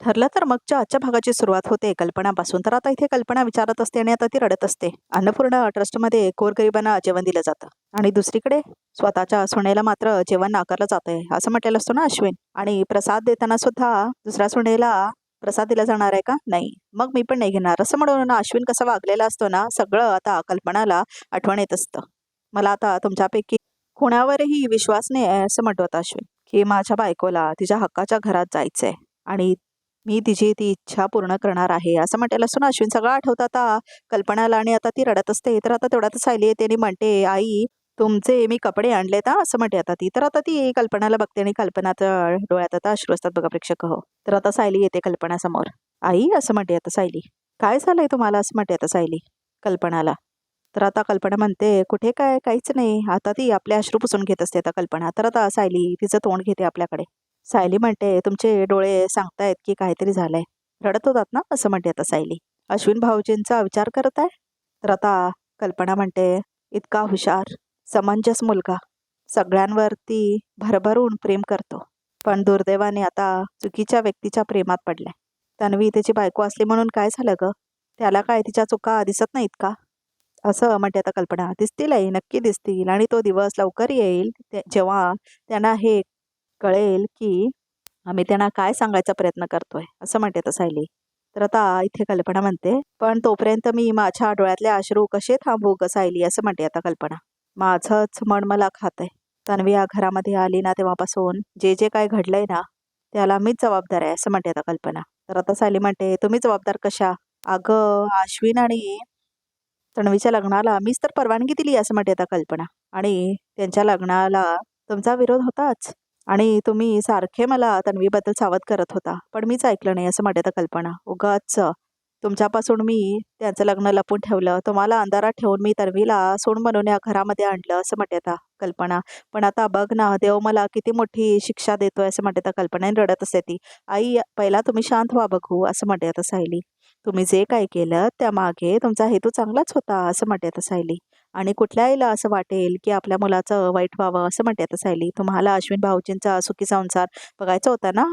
ठरलं तर मगच्या आजच्या भागाची सुरुवात होते कल्पनापासून. तर आता इथे कल्पना विचारत असते आणि आता ती रडत असते. अन्नपूर्णा ट्रस्टमध्ये गोरगरिबांना जेवण दिलं जातं आणि दुसरीकडे स्वतःच्या सुनेला मात्र जेवण नाकारलं जातंय असं म्हटलेलं असतो ना अश्विन. आणि प्रसाद देताना सुद्धा दुसऱ्या सुनेला प्रसाद दिला जाणार आहे का? नाही, मग मी पण नाही घेणार असं म्हणून अश्विन कसा वागलेला असतो ना, सगळं आता कल्पनाला आठवण येत असतं. मला आता तुमच्यापैकी कुणावरही विश्वास नाही आहे असं म्हणतो आता अश्विन, की माझ्या बायकोला तिच्या हक्काच्या घरात जायचंय आणि मी तिची ती इच्छा पूर्ण करणार आहे असं म्हटलेलं असतो ना अश्विन. सगळं आठवतं आता कल्पनाला आणि आता ती रडत असते. तर आता तेवढ्यात सायली येते आणि म्हणते, आई तुमचे मी कपडे आणलेत हा असं म्हणते आता ती. तर आता ती कल्पनाला बघते आणि कल्पनाच्या डोळ्यात आता अश्रू असतात बघा प्रेक्षक हो. तर आता सायली येते कल्पनासमोर. आई असं म्हणते आता सायली, काय झालंय तुम्हाला असं म्हणते आता सायली कल्पनाला. तर आता कल्पना म्हणते, कुठे काय, काहीच नाही. आता ती आपले अश्रू पुसून घेत असते आता कल्पना. तर आता सायली तिचं तोंड घेते आपल्याकडे. सायली म्हणते, तुमचे डोळे सांगतायत की काहीतरी झालंय. रडत होतात ना असं म्हणते आता सायली. अश्विन भाऊजींचा विचार करत आहे. तर आता कल्पना म्हणते, इतका हुशार, समंजस मुलगा, सगळ्यांवरती भरभरून प्रेम करतो. पण दुर्दैवाने आता चुकीच्या व्यक्तीच्या प्रेमात पडलाय. तन्वी त्याची बायको असली म्हणून काय झालं ग? त्याला काय तिच्या चुका दिसत नाहीत का? असं म्हणते आता कल्पना. दिसतील आई, नक्की दिसतील आणि तो दिवस लवकर येईल जेव्हा त्यांना हे कळेल की आम्ही त्यांना काय सांगायचा प्रयत्न करतोय असं म्हणते तर सायली. तर आता इथे कल्पना म्हणते, पण तोपर्यंत मी माझ्या डोळ्यातले अश्रू कसे थांबवू ग सायली असं म्हणते आता कल्पना. माझंच मन मला खातंय. तन्वी या घरामध्ये आली ना तेव्हापासून जे जे काय घडलंय ना, त्याला मीच जबाबदार आहे असं म्हणते आता कल्पना. तर आता सायली म्हणते, तुम्ही जबाबदार कशा? अगं अश्विन आणि तन्वीच्या लग्नाला मीच तर परवानगी दिली असं म्हणते आता कल्पना. आणि त्यांच्या लग्नाला तुमचा विरोध होताच आणि तुम्ही सारखे मला तन्वीबद्दल सावध करत होता, पण मीच ऐकलं नाही असं म्हणते आता कल्पना. उगाच तुमच्यापासून मी त्यांचं लग्न लपून ठेवलं, तुम्हाला अंधारात ठेवून मी तन्वीला सून म्हणून या घरामध्ये आणलं असं म्हणते आता कल्पना. पण आता बघ ना, देव मला किती मोठी शिक्षा देतोय असं म्हणते आता कल्पना आणि रडत असते ती. आई पहिला तुम्ही शांत व्हा बघू असं म्हणते आता सायली. तुम्ही जे काय केलं त्यामागे तुमचा हेतू चांगलाच होता असं म्हणते आता सायली. आणि कुठल्या आईला असं वाटेल की आपल्या मुलाचं वाईट व्हावं असं म्हणते आता सायली. तुम्हाला अश्विन भाऊजींचा सुखी संसार बघायचा होता ना.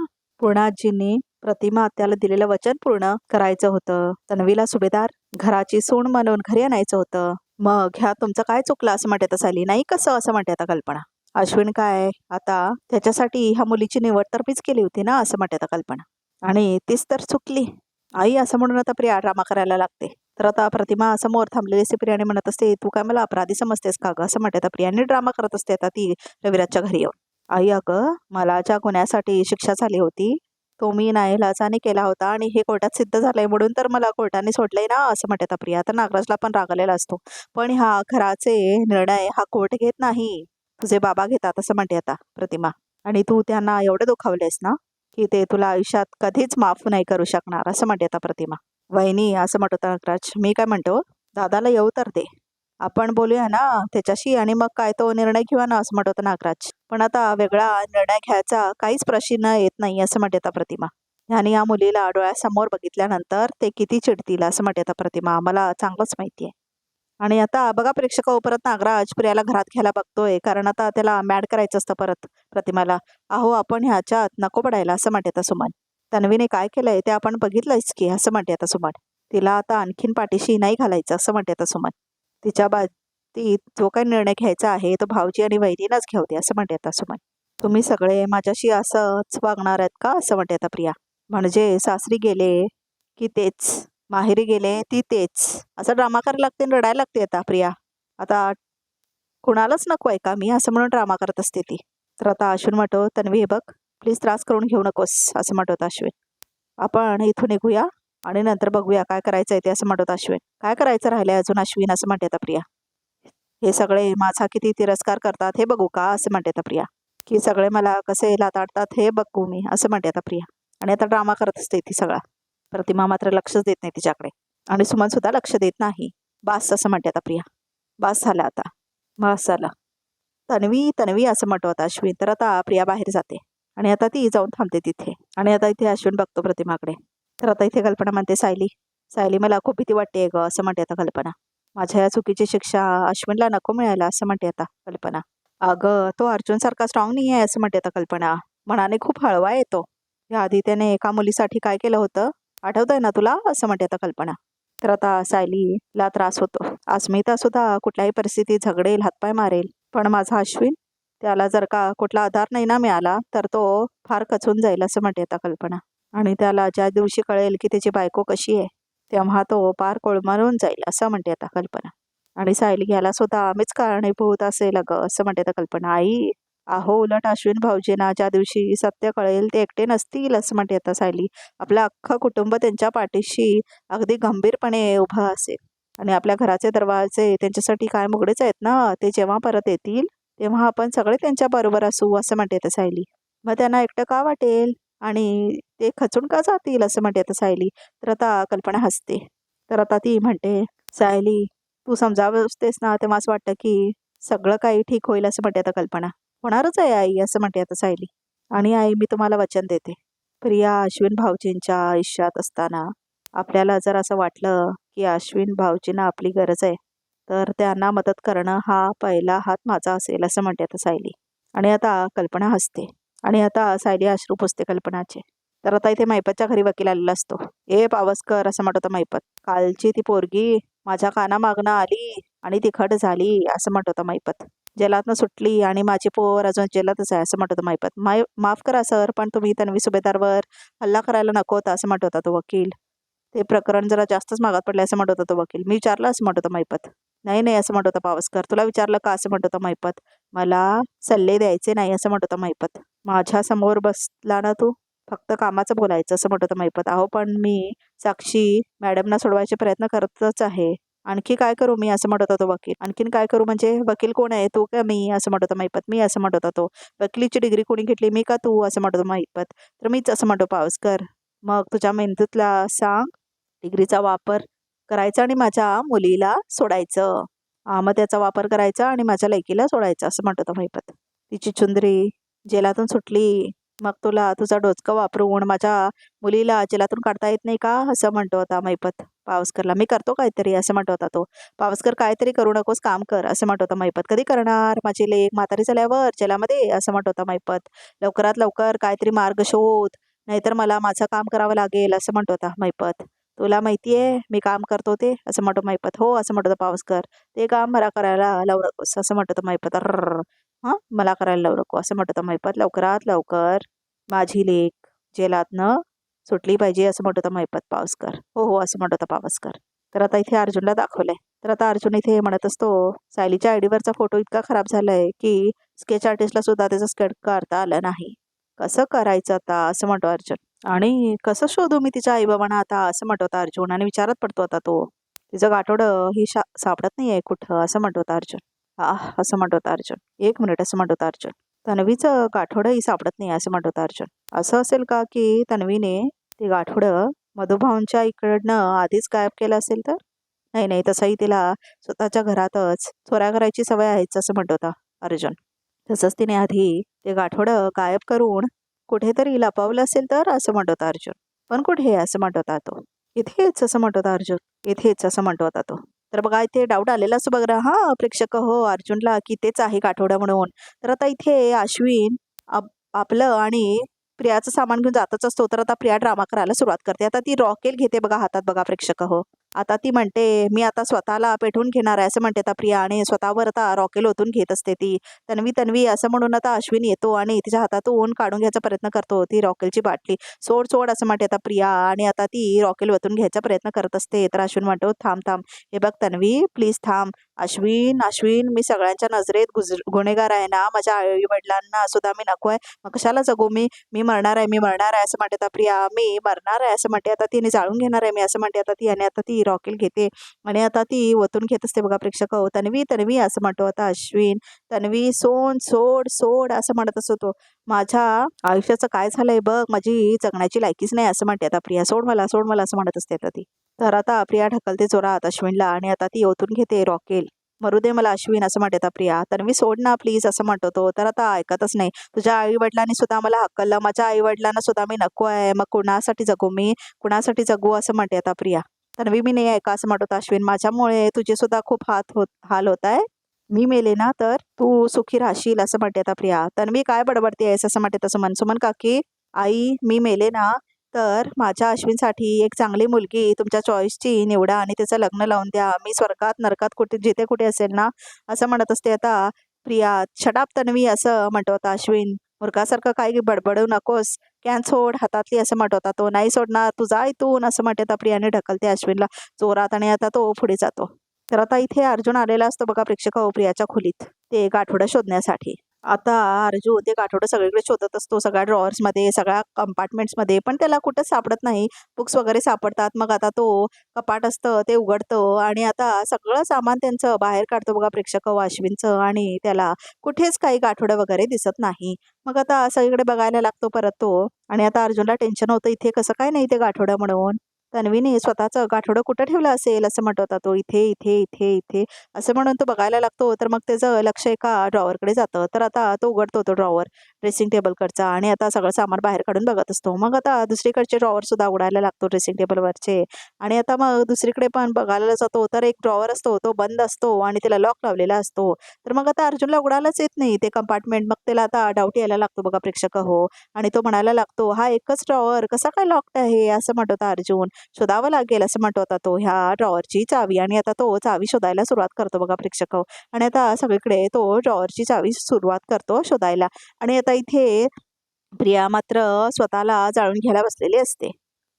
पूर्णाजींनी प्रतिमा त्याला दिलेलं वचन पूर्ण करायचं होतं. तन्वीला सुभेदार घराची सून म्हणून घरी आणायचं होतं. मग ह्या तुमचं काय चुकलं असं म्हणते आता सायली. नाही कसं असं म्हणते आता कल्पना. अश्विन काय आता त्याच्यासाठी ह्या मुलीची निवड तर मीच केली होती ना असं म्हणते आता कल्पना. आणि तीच तर चुकली आई असं म्हणून आता प्रिया ड्रामा करायला लागते. तर आता प्रतिमा समोर थांबलेली असते प्रियाने म्हणत असते, तू काय मला अपराधी समजतेस का ग असं म्हणते आता प्रियाने ड्रामा करत असते आता ती रविराजच्या घरी येऊन. आई अगं मला ज्या गुन्ह्यासाठी शिक्षा झाली होती तो मी नाईलाजाने केला होता आणि हे कोर्टात सिद्ध झालंय म्हणून तर मला कोर्टाने सोडलंय ना असं म्हणते आता प्रिया. तर नागराजला पण राग आलेला असतो. पण ह्या घराचे निर्णय हा कोर्ट घेत नाही, तुझे बाबा घेतात असं म्हणते आता प्रतिमा. आणि तू त्यांना एवढे दुखावलेस ना की ते तुला आयुष्यात कधीच माफ नाही करू शकणार असं म्हणते आता प्रतिमा. वहिनी असं म्हणतो नागराज. मी काय म्हणतो, दादाला येऊ तर दे, आपण बोलूया ना त्याच्याशी आणि मग काय तो निर्णय घेऊया ना असं म्हणतो नागराज. पण आता वेगळा निर्णय घ्यायचा काहीच प्रश्न येत नाही असं म्हणते आता प्रतिमा. आणि या मुलीला डोळ्यासमोर बघितल्यानंतर ते किती चिडतील असं म्हणते आता प्रतिमा. मला चांगलंच माहिती आहे. आणि आता बघा प्रेक्षक परत नागराज प्रियाला घरात घ्यायला बघतोय, कारण आता त्याला मॅड करायचं असतं परत प्रतिमाला. अहो आपण ह्याच्यात नको पडायला असं म्हणते आता सुमन. तन्वीने काय केलंय ते आपण बघितलंयच की असं म्हणते आता सुमन. तिला आता आणखीन पाठीशी नाही घालायचं असं म्हणते आता सुमन. तिच्या बाबतीत जो काही निर्णय घ्यायचा आहे तो भाऊजी आणि वहिनीलाच घेऊ दे असं म्हणते आता सुमन. तुम्ही सगळे माझ्याशी असंच वागणार आहेत का असं म्हणते आता प्रिया. म्हणजे सासरी गेले की तेच, माहेरी गेले ती तेच, असं ड्रामा करायला लागते आणि रडायला लागते आता प्रिया. आता कुणालाच नको आहे का मी असं म्हणून ड्रामा करत असते ती. तर आता अश्विन म्हणतो, तन्वी हे बघ प्लीज त्रास करून घेऊ नकोस असं म्हणतो आता अश्विन. आपण इथून निघूया आणि नंतर बघूया काय करायचं आहे ते असं म्हणतो अश्विन. काय करायचं राहिलंय अजून अश्विन असं म्हणते आता प्रिया. हे सगळे माझा किती तिरस्कार करतात हे बघू का असं म्हणते आता प्रिया. की सगळे मला कसे लाताडतात हे बघू मी असं म्हणते आता प्रिया. आणि आता ड्रामा करत असते ती सगळा. प्रतिमा मात्र लक्षच देत नाही तिच्याकडे आणि सुमन सुद्धा लक्ष देत नाही. बास असं म्हणते आता प्रिया. बास झालं आता, बास झालं. तन्वी तन्वी असं म्हणतो आता अश्विन. तर आता प्रिया बाहेर जाते आणि आता ती जाऊन थांबते तिथे. आणि आता इथे अश्विन बघतो प्रतिमाकडे. तर आता इथे कल्पना म्हणते, सायली सायली मला खूप भीती वाटते ग असं म्हणते आता कल्पना. माझ्या या चुकीची शिक्षा अश्विनला नको मिळायला असं म्हणते आता कल्पना. अगं तो अर्जुन सारखा स्ट्रॉंग नाही आहे असं म्हणते आता कल्पना. मनाने खूप हळवा येतो. याआधी त्याने एका मुलीसाठी काय केलं होतं आठवतंय ना तुला, असं म्हणते आता कल्पना. तर आता सायलीला त्रास होतो. अस्मिता सुद्धा कुठल्याही परिस्थितीत झगडेल, हातपाय मारेल, पण माझा अश्विन, त्याला जर का कुठला आधार नाही ना मिळाला तर तो फार खचून जाईल, असं म्हणते आता कल्पना. आणि त्याला ज्या दिवशी कळेल की त्याची बायको कशी आहे तेव्हा तो पार कोळमारून जाईल, असं म्हणते आता कल्पना. आणि सायली याला सुद्धा मीच कारणीभूत असेल अगं, असं म्हणते आता कल्पना. आई, अहो उलट अश्विन भाऊजींना ज्या दिवशी सत्य कळेल ते एकटे नसतील, असं म्हणते आता सायली. आपलं अख्खं कुटुंब त्यांच्या पाठीशी अगदी गंभीरपणे उभं असेल. आणि आपल्या घराचे दरवाजे त्यांच्यासाठी कायम उघडेच आहेत ना. ते जेव्हा परत येतील तेव्हा आपण सगळे त्यांच्या बरोबर असू, असं म्हणते आता सायली. मग त्यांना एकटं का वाटेल आणि ते खचून का जातील, असं म्हणते आता सायली. तर आता कल्पना हसते. तर आता ती म्हणते, सायली तू समजावतेस ना तेव्हा असं वाटतं की सगळं काही ठीक होईल, असं म्हणते आता कल्पना. होणारच आहे आई, असं म्हणते आता सायली. आणि आई, मी तुम्हाला वचन देते, प्रिया अश्विन भाऊजींच्या आयुष्यात असताना आपल्याला जर असं वाटलं की अश्विन भाऊजींना आपली गरज आहे तर त्यांना मदत करणं हा पहिला हात माझा असेल, असं म्हणते आता सायली. आणि आता कल्पना हसते. आणि आता सायली अश्रू पुसते कल्पनाचे. तर आता इथे मैपतच्या घरी वकील आलेला असतो. ए पावसकर, असं म्हणत होता मैपत, कालची ती पोरगी माझ्या कानामागनं आली आणि तिखट झाली, असं म्हणत होता मैपत. जेलातनं सुटली आणि माझी पोर अजून जेलातच आहे, असं म्हणत होता मैपत. माफ करा सर, पण तुम्ही तन्वी सुभेदारवर हल्ला करायला नको होता, असं म्हणत होता तो वकील. ते प्रकरण जरा जास्तच मागात पडले, असं म्हणत होता तो वकील. मी विचारलं, असं म्हणत होता मैपत. नाही नाही, असं म्हणत होता पावसकर. तुला विचारलं का, असं म्हणत होता मैपत. मला सल्ले द्यायचे नाही, असं म्हणत होता मैपत. माझ्या समोर बसला ना तू, फक्त कामाचं बोलायचं, असं म्हणत होता मैपत. अहो पण मी साक्षी मॅडमना सोडवायचे प्रयत्न करतच आहे. आणखी काय करू मी, असं म्हणत होता तो वकील. आणखीन काय करू म्हणजे, वकील कोण आहे, तू का मी, असं म्हणत होता मैपत. मी, असं म्हणत होता तो. वकिलीची डिग्री कोणी घेतली, मी का तू, असं म्हणत होता मैपत. तर मीच, असं म्हणतो पावसकर. मग तुझ्या मेहनतीतला सांग, डिग्रीचा वापर करायचा आणि माझ्या मुलीला सोडायचं. मग त्याचा वापर करायचा आणि माझ्या लेकीला सोडायचं, असं म्हणत होता मैपत. तिची चुंदरी जेलातून सुटली, मग तुला तुझा डोचका वापरून माझ्या मुलीला जेलातून काढता येत नाही का, असं म्हणतो होता मैपत पावसकरला. मी करतो काहीतरी, असं म्हणतो होता तो. पावसकर, काहीतरी करू नकोस, काम कर, असं म्हणतो होता मैपत. कधी करणार, माझी लेक म्हातारी झाल्यावर जेलामध्ये, असं म्हणतो होता मैपत. लवकरात लवकर काहीतरी मार्ग शोध, नाहीतर मला माझं काम करावं लागेल, असं म्हणतो होता मैपत. तुला माहिती आहे मी काम करतो ते, असं म्हणतो मैपत. हो, असं म्हणतो होता पावसकर. ते काम मला करायला लावू नकोस, असं म्हणतो होता मैपत. हां, मला करायला लावू नको, असं म्हणतो होता मैपत. लवकरात लवकर माझी लेक जेलातनं सुटली पाहिजे, असं म्हणत होता मैपत पावसकर. हो हो, असं म्हणत होता पावसकर. तर आता इथे अर्जुनला दाखवलंय. तर आता अर्जुन इथे म्हणत असतो, सायलीच्या आयडीवरचा फोटो इतका खराब झालाय की स्केच आर्टिस्टला सुद्धा त्याचा स्केच काढता आला नाही. कसं करायचं आता, असं म्हणतो अर्जुन. आणि कसं शोधू मी तिच्या आईबाबांना आता, असं म्हणत होता अर्जुन. आणि विचारत पडतो आता तो, तिचं गाठोडं ही सापडत नाहीये कुठं, असं म्हणत होता अर्जुन. असं म्हणत होता अर्जुन. एक मिनिट, असं म्हणत होता अर्जुन. तन्वीचं गाठोडंही सापडत नाही, असं म्हणत होता अर्जुन. असं असेल का की तन्वीने ते गाठोडं मधुभाऊंच्या इकडनं आधीच गायब केलं असेल तर? नाही नाही, तसंही तिला स्वतःच्या घरातच चोऱ्या करायची सवय आहेच, असं म्हणत होता अर्जुन. तसंच तिने आधी ते गाठोडं गायब करून कुठेतरी लपवलं असेल तर, असं म्हणत होता अर्जुन. पण कुठे, असं म्हणत होता तो. इथेच, असं म्हणत होता अर्जुन. इथेच, असं म्हणत होता तो. तर बघा इथे डाऊट आलेला असतो बघा हा प्रेक्षक हो अर्जुनला, की तेच आहे गाठोडं म्हणून. तर आता इथे अश्विन आपलं आणि प्रियाचं सामान घेऊन जातच असतो. तर आता प्रिया ड्रामा करायला सुरुवात करते. आता ती रॉकेल घेते बघा हातात, बघा प्रेक्षक हो. आता ती म्हणते, मी आता स्वतःला पेटवून घेणार आहे, असं म्हणते आता प्रिया. आणि स्वतःवर आता रॉकेल ओतून घेत असते ती. तन्वी तन्वी, असं म्हणून आता अश्विन येतो आणि तिच्या हातातून काढून घ्यायचा प्रयत्न करतो ती रॉकेलची बाटली. सोड सोड, असं म्हणते आता प्रिया. आणि आता ती रॉकेल ओतून घ्यायचा प्रयत्न करत असते. तर अश्विन म्हणतो, थांब थांब, हे बघ तन्वी, प्लीज थांब. अश्विन अश्विन, मी सगळ्यांच्या नजरेत गुन्हेगार आहे ना, माझ्या आई वडिलांना सुद्धा मी नको आहे, मग कशाला जगू मी मी मरणार आहे, मी मरणार आहे, असं म्हणते आता प्रिया. मी मरणार आहे, असं म्हणते आता तिने, जाळून घेणार आहे मी, असं म्हणते आता ती. आणि आता ती रॉकेल घेते आणि आता ती ओतून घेत असते बघा प्रेक्षक हो. तन्वी तन्वी, असं म्हणतो आता अश्विन. तन्वी सोड सोड सोड, असं म्हणत असतो तो. माझ्या आयुष्याचं काय झालंय बघ, माझी जगण्याची लायकीच नाही, असं म्हणते आता प्रिया. सोड मला सोड मला, असं म्हणत असते आता ती. तर आता प्रिया ढकलते जोरात अश्विनला आणि आता ती ओतून घेते रॉकेल. मरू दे मला अश्विन, असं म्हणते आता प्रिया. तन्वी सोड ना प्लीज, असं म्हणतो तो. तर आता ऐकतच नाही. तुझ्या आई वडिलांनी सुद्धा मला हकललं, माझ्या आई वडिलांना सुद्धा मी नको आहे, मग कुणासाठी जगू मी, कुणासाठी जगू, असं म्हणते आता प्रिया. तन्वी, मी नाही ऐका, असं म्हणतो अश्विन. माझ्यामुळे तुझे सुद्धा खूप हाल होत आहे. मी मेले ना तर तू सुखी राहशील, असं म्हणते आता प्रिया. तन्वी, काय बडबडते आहेस, असं म्हणते तसं सुमन काकी. आई मी मेले ना तर माझ्या अश्विनसाठी एक चांगली मुलगी तुमच्या चॉईसची निवडा आणि त्याचं लग्न लावून द्या. मी स्वर्गात नरकात कुठे जिथे कुठे असेल ना असं म्हणत असते आता प्रिया. छटाप तन्वी असं म्हणतो होता अश्विन. मूर्खासारखं काही बडबडू नकोस. कॅन सोड हातातली असं म्हणत होता तो. नाही सोडणार तू जा इथून असं म्हणते आता प्रियाने ढकलते अश्विनला जोरात आणि आता तो पुढे जातो. तर आता इथे अर्जुन आलेला असतो बघा प्रेक्षक प्रियाच्या खोलीत ते गाठोडं शोधण्यासाठी. आता अर्जुन ते गाठोडं सगळीकडे शोधत असतो सगळ्या ड्रॉवर्समध्ये सगळ्या कंपार्टमेंट्समध्ये पण त्याला कुठं सापडत नाही. बुक्स वगैरे सापडतात. मग आता तो कपाट असतं ते उघडतं आणि आता सगळं सामान त्यांचं बाहेर काढतो बघा प्रेक्षक अश्विनचं आणि त्याला कुठेच काही गाठोडं वगैरे दिसत नाही. मग आता सगळीकडे बघायला लागतो परत तो आणि आता अर्जुनला टेन्शन होतं इथे कसं काय नाही ते गाठोडं म्हणून. तन्वीने स्वतःचं गाठोडं कुठं ठेवलं असेल असं म्हणत होता तो. इथे इथे इथे इथे असं म्हणून तो बघायला लागतो. तर मग त्याचं लक्ष एका ड्रॉवरकडे जातं. तर आता तो उघडतो तो ड्रॉवर ड्रेसिंग टेबलकडचा आणि आता सगळं सामान बाहेर काढून बघत असतो. मग आता दुसरीकडचे ड्रॉवर सुद्धा उघडायला लागतो ड्रेसिंग टेबलवरचे आणि आता मग दुसरीकडे पण बघायला जातो तर एक ड्रॉवर असतो तो बंद असतो आणि त्याला लॉक लावलेला असतो. तर मग आता अर्जुनला उघडायलाच येत नाही ते कंपार्टमेंट. मग त्याला आता डाऊट यायला लागतो बघा प्रेक्षक आणि तो म्हणायला लागतो हा एकच ड्रॉवर कसा काय लॉक्ड आहे असं म्हणत होता अर्जुन. शोधावं लागेल असं म्हणत होता तो ह्या ड्रॉवरची चावी आणि आता तो चावी शोधायला सुरुवात करतो बघा प्रेक्षक आणि आता सगळीकडे तो ड्रॉवरची चावी सुरुवात करतो शोधायला आणि आता इथे प्रिया मात्र स्वतःला जाळून घ्यायला बसलेली असते.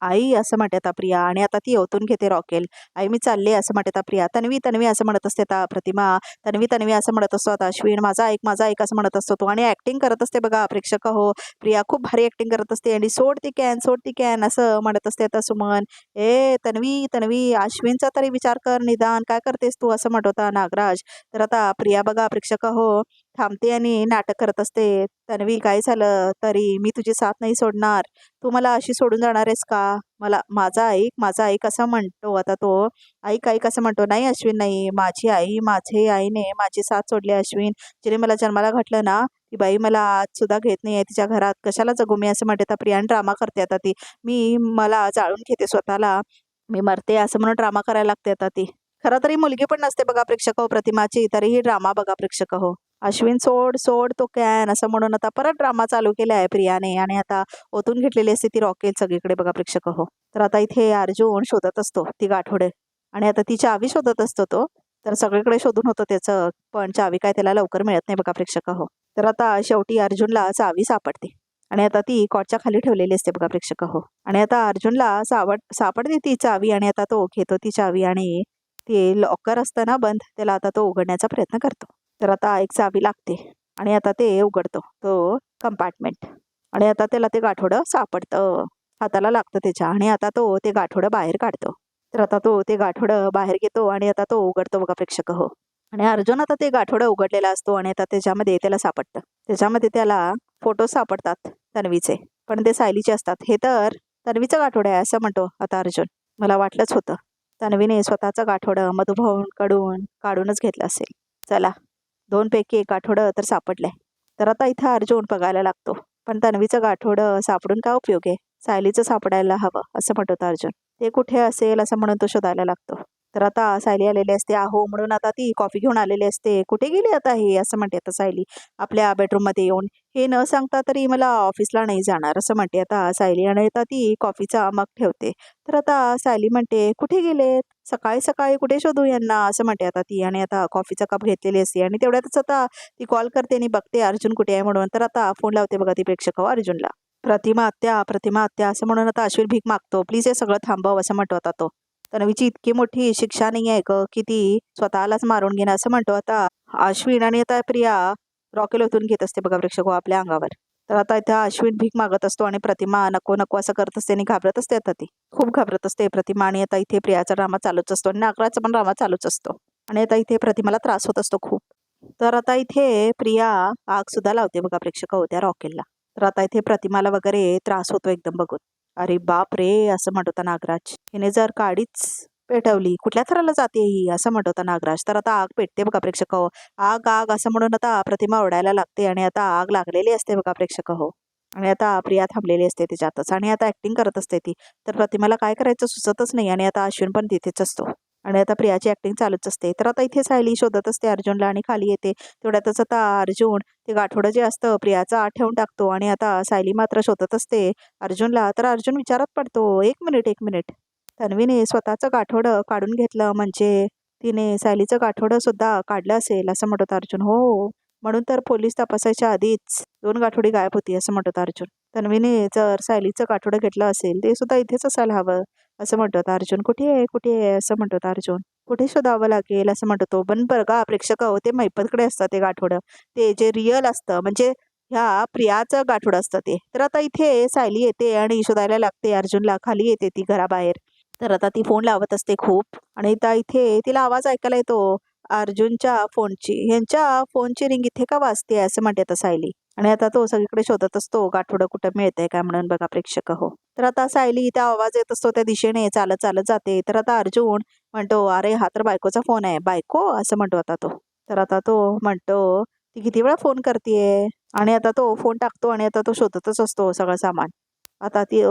आई असं म्हणते आता प्रिया आणि आता ती ओतून घेते रॉकेल. आई मी चालले असं म्हणते आता प्रिया. तन्वी तन्वी असं म्हणत असते आता प्रतिमा. तन्वी तन्वी असं म्हणत असतो आता अश्विन. माझा ऐक असं म्हणत असतो तो आणि ऍक्टिंग करत असते बघा प्रेक्षक प्रिया खूप भारी ऍक्टिंग करत असते आणि सोड ती कॅन असं म्हणत असते आता सुमन. ए तन्वी तन्वी अश्विनचा तरी विचार कर निदान काय करतेस तू असं म्हणत होता नागराज. तर आता प्रिया बघा प्रेक्षक थांबते आणि नाटक करत असते. तन्वी काय झालं तरी मी तुझी साथ नाही सोडणार. तू मला अशी सोडून जाणार आहेस का? मला माझा ऐक असं म्हणतो आता तो. ऐक असं म्हणतो. नाही अश्विन नाही. माझी माझे आईने माझी साथ सोडली अश्विन. जिने मला जन्माला घातलं ना ती बाई मला आज सुद्धा घेत नाही आहे तिच्या घरात. कशाला जगू मी असं म्हणते आता प्रिया ड्रामा करते आता ती. मला जाळून घेते स्वतःला. मी मरते असं म्हणून ड्रामा करायला लागते आता ती. खरं तरी मुलगी पण नसते बघा प्रेक्षक प्रतिमाची तरीही ड्रामा बघा प्रेक्षक अश्विन सोड तो कॅन असं म्हणून आता परत ड्रामा चालू केला आहे प्रियाने आणि आता ओतून घेतलेली असते ती रॉकेल सगळीकडे बघा प्रेक्षक तर आता इथे अर्जुन शोधत असतो ती गाठोडे आणि आता ती चावी शोधत असतो तो. तर सगळीकडे शोधून होतं त्याचं पण चावी काय त्याला लवकर मिळत नाही बघा प्रेक्षक तर आता शेवटी अर्जुनला चावी सापडते आणि आता ती कॉटच्या खाली ठेवलेली असते बघा प्रेक्षक आणि आता अर्जुनला सापडते ती चावी आणि आता तो घेतो ती चावी आणि ते लॉकर असतं ना बंद त्याला आता तो उघडण्याचा प्रयत्न करतो. तर आता एक चावी लागते आणि आता ते उघडतो तो कंपार्टमेंट आणि आता त्याला ते गाठोडं सापडतं. हाताला लागतं त्याच्या आणि आता तो ते गाठोडं बाहेर काढतो. तर आता तो ते गाठोडं बाहेर घेतो आणि आता तो उघडतो बघा प्रेक्षक आणि अर्जुन आता ते गाठोडं उघडलेला असतो आणि आता त्याच्यामध्ये त्याला सापडतं. त्याच्यामध्ये त्याला फोटो सापडतात तन्वीचे पण ते सायलीचे असतात. हे तर तन्वीचं गाठोडं आहे असं म्हणतो आता अर्जुन. मला वाटलंच होतं. तन्वीने स्वतःचं गाठोडं मधुभाऊंकडून काढूनच घेतलं असेल. चला 2 पैकी 1 गाठोडं तर सापडलंय. तर आता इथं अर्जुन बघायला लागतो. पण तन्वीचं गाठोडं सापडून काय उपयोग आहे? सायलीचं सापडायला हवं असं म्हणत होता अर्जुन. ते कुठे असेल असं म्हणून तो शोधायला लागतो. तर आता सायली आलेली असते आहो म्हणून आता ती कॉफी घेऊन आलेली असते. कुठे गेली आता हे असं म्हणते आता सायली आपल्या बेडरूममध्ये येऊन. हे न सांगता तरी मला ऑफिसला नाही जाणार असं म्हणते आता सायली आणि आता ती कॉफीचा मग ठेवते. तर आता सायली म्हणते कुठे गेलेत? सकाळी सकाळी कुठे शोधू यांना असं म्हणते आता ती आणि आता कॉफीचा कप घेतलेली असते आणि तेवढ्यातच आता ती कॉल करते आणि बघते अर्जुन कुठे आहे म्हणून. तर आता फोन लावते बघा ती प्रेक्षक अर्जुनला. प्रतिमा आत्या असं म्हणून आता अश्विन भीक मागतो. प्लीज हे सगळं थांबव असं म्हणतो आता तो. तन्वीची इतकी मोठी शिक्षा नाही आहे ग की ती स्वतःलाच मारून घेणं असं म्हणतो आता अश्विन आणि आता प्रिया रॉकेल ओतून घेत असते बघा प्रेक्षक आपल्या अंगावर. तर आता इथं अश्विन भीक मागत असतो आणि प्रतिमा नको नको असं करत असते आणि घाबरत असते आता ती. खूप घाबरत असते प्रतिमा आणि आता इथे प्रियाचा ड्रामा चालूच असतो आणि नागराजचा पण ड्रामा चालूच असतो आणि आता इथे प्रतिमाला त्रास होत असतो खूप. तर आता इथे प्रिया आग सुद्धा लावते बघा प्रेक्षक होत्या रॉकेलला. तर आता इथे प्रतिमाला वगैरे त्रास होतो एकदम बघून. अरे बाप रे असं म्हणत होता नागराज. हिने जर काडीच पेटवली कुठल्या थराला जाते ही असं म्हणत होता नागराज. तर आता आग पेटते बघा प्रेक्षक आग आग असं म्हणून आता प्रतिमा ओढायला लागते आणि आता आग लागलेली असते बघा प्रेक्षक आणि आता प्रिया थांबलेली असते त्याच्यातच आणि आता ऍक्टिंग करत असते ती. तर प्रतिमाला काय करायचं सुचतच नाही आणि आता अश्विन पण तिथेच असतो. आणि आता प्रियाची ऍक्टिंग चालूच असते. तर आता इथे सायली शोधत असते अर्जुनला आणि खाली येते. तेवढ्यातच आता अर्जुन ते गाठोडं जे असतं प्रियाचा आत ठेवून टाकतो आणि आता सायली मात्र शोधत असते अर्जुनला. तर अर्जुन विचारात पडतो, एक मिनिट तन्वीने स्वतःचं गाठोडं काढून घेतलं म्हणजे तिने सायलीचं गाठोडं सुद्धा काढलं असेल असं म्हणत अर्जुन. हो, म्हणून तर पोलीस तपासायच्या आधीच 2 गाठोडी गायब होती असं म्हणत अर्जुन. तन्वीने जर सायलीचं गाठोडं घेतलं असेल ते सुद्धा इथेच असायला हवं असं म्हणतात अर्जुन. कुठे आहे असं म्हणतात अर्जुन. कुठे शोधावं लागेल असं म्हणतो तो. पण बघा प्रेक्षक हो, ते मैपतकडे असतं ते गाठोडं. ते जे रिअल असतं म्हणजे ह्या प्रियाचं गाठोडं असतं ते. तर आता इथे सायली येते आणि शोधायला लागते अर्जुनला. खाली येते ती घराबाहेर. तर आता ती फोन लावत असते खूप आणि आता इथे तिला आवाज ऐकायला येतो अर्जुनच्या फोनची. ह्यांच्या फोनची रिंग इथे का वाजते असं म्हणते आता सायली. आणि आता तो सगळीकडे शोधत असतो गाठोडं कुठं मिळतंय का म्हणून बघा प्रेक्षक हो. तर आता सायली त्या आवाज येत असतो त्या दिशेने चालत चालत जाते. तर आता अर्जुन म्हणतो, अरे हा तर बायकोचा फोन आहे. बायको असं म्हणतो आता तो. तर आता तो म्हणतो, ती किती वेळा फोन करतेय. आणि आता तो फोन टाकतो आणि आता तो शोधतच असतो सगळं सामान. आता ती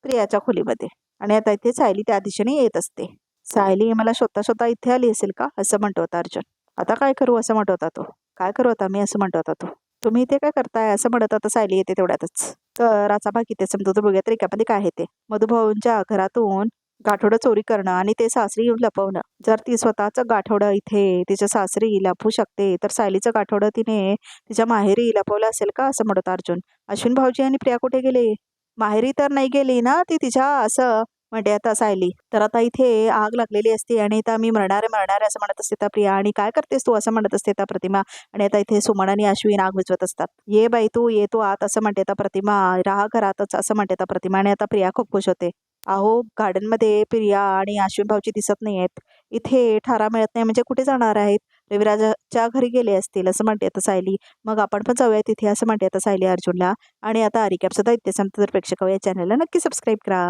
प्रियाच्या खोलीमध्ये. आणि आता इथे सायली त्या दिशेने येत असते. सायली मला शोधता शोधता इथे आली असेल का असं म्हणतो होता अर्जुन. आता काय करू असं म्हणतो होता तो. काय करू आता मी असं म्हणतो होता तो. तुम्ही इथे काय करताय असं म्हणत आता सायली येते तेवढ्यातच. तर आता बाकी ते समजू तर बघूया तरीक्यामध्ये काय आहे ते. मधुभाऊंच्या घरातून गाठोडं चोरी करणं आणि ते सासरी येऊन लपवणं. जर ती स्वतःचं गाठोडं इथे तिच्या सासरी लपवू शकते तर सायलीचं गाठोडं तिने तिच्या माहेरी लपवलं असेल का असं म्हणत अर्जुन. अश्विन भाऊजी आणि प्रिया कुठे गेले. माहेरी तर नाही गेली ना ती तिच्या असं म्हणते आता सायली. तर आता इथे आग लागलेली असते आणि आता मी मरणार आहे असं म्हणत असते त्या प्रिया. आणि काय करतेस तू असं म्हणत असते त्या प्रतिमा. आणि आता इथे सुमन आणि अश्विन आग विझवत असतात. ये बाई तू ये तू आत असं म्हणते आता प्रतिमा. राहा घरातच असं म्हणते आता प्रतिमा. आणि आता प्रिया खूप खुश होते. अहो गार्डनमध्ये प्रिया आणि अश्विन भाऊजी दिसत नाही आहेत. इथे ठारा मिळत नाही म्हणजे कुठे जाणार आहेत. रविराजाच्या घरी गेले असतील असं म्हणते आता सायली. मग आपण पण जाऊया तिथे असं म्हणते आता सायली अर्जुनला. आणि आता रिकॅप सुद्धा इथे संपतं. तर प्रेक्षक या चॅनलला नक्की सबस्क्राईब करा.